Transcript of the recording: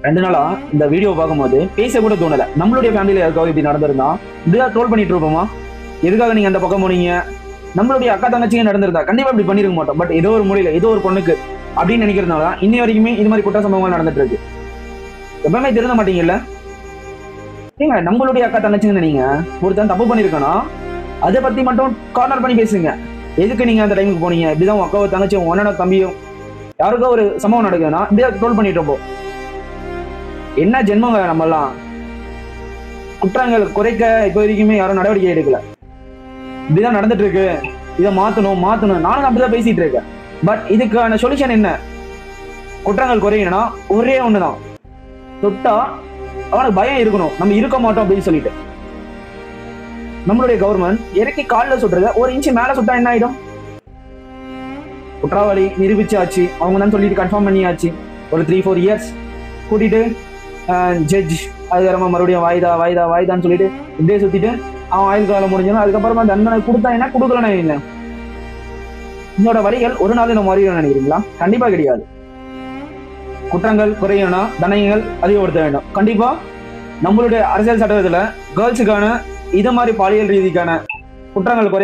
2 நாளா இந்த வீடியோ பார்க்கும்போது பேச கூட தோணல. நம்மளுடைய ஃபேமிலியில யாருக்காவது இப்படி நடந்திருந்தா இப்படியா ட்ரோல் பண்ணிட்டு இருப்போமா? எதுக்காக நீங்க அந்த பக்கம் போனீங்க? நம்மளுடைய அக்கா தங்கச்சிங்க நடந்திருந்தா கண்டிப்பா இப்படி பண்ணிருக்க மாட்டோம். பட் ஏதோ ஒரு மொழியில ஏதோ ஒரு பொண்ணுக்கு அப்படின்னு நினைக்கிறதுனால இன்னி வரைக்குமே இது மாதிரி குற்ற சம்பவங்கள் நடந்துட்டு இருக்கு. எப்பவுமே திருந்த மாட்டீங்கல்ல? ஏங்க நம்மளுடைய அக்கா தங்கச்சிங்க நீங்க ஒருத்தன் தப்பு பண்ணிருக்கணும், அதை பத்தி மட்டும் கார்னர் பண்ணி பேசுங்க. எதுக்கு நீங்க அந்த டைமுக்கு போனீங்க? இப்படிதான் உங்க அக்காவோ தங்கச்சியும் உன்னோட தம்பியும் யாருக்கோ ஒரு சம்பவம் நடக்குதுன்னா இப்படிதான் ட்ரோல் பண்ணிட்டு இருப்போம். என்ன ஜென்மங்க நம்ம எல்லாம்? குற்றங்கள் குறைக்க இப்ப வரைக்குமே யாரும் நடவடிக்கை எடுக்கல. இப்படிதான் நடந்துட்டு இருக்கு, இதை மாத்தணும் மாத்தணும். நானும் அப்படிதான் பேசிட்டு இருக்கேன். பட் இதுக்கான சொல்யூஷன் என்ன? குற்றங்கள் குறையணும்னா ஒரே ஒண்ணுதான், தொட்டா அவனுக்கு பயம் இருக்கணும், நம்ம இருக்க மாட்டோம் அப்படின்னு சொல்லிட்டு. நம்மளுடைய கவர்மெண்ட் இறக்கி காலில் சுட்டுறத 1 இன்ச்சு மேல சுட்டா என்ன ஆயிடும்? குற்றவாளி நிரூபிச்சாச்சு, அவங்க தான் சொல்லிட்டு கன்ஃபார்ம் பண்ணியாச்சு. ஒரு 3-4 இயர்ஸ் கூட்டிட்டு ஜட்ஜ் அதுக்கப்புறமா மறுபடியும் வாய்தா வாய்தா வாய்தான்னு சொல்லிட்டு இப்படியே சுத்திட்டு அவன் ஆயுள் காலம் முடிஞ்சாலும் அதுக்கப்புறமா தண்டனை கொடுத்தா என்ன, கொடுக்கலன்னா என்ன? இதோட வரிகள் ஒரு நாள் நம்ம அறிய நினைக்கிறீங்களா? கண்டிப்பா கிடையாது. குற்றங்கள் குறையணும்னா தண்டனைகள் அதிகப்படுத்த வேண்டும். கண்டிப்பா நம்மளுடைய அரசியல் சட்டத்துல கேர்ள்ஸுக்கான இது மாதிரி பாலியல் ரீதிக்கான குற்றங்கள் குறைய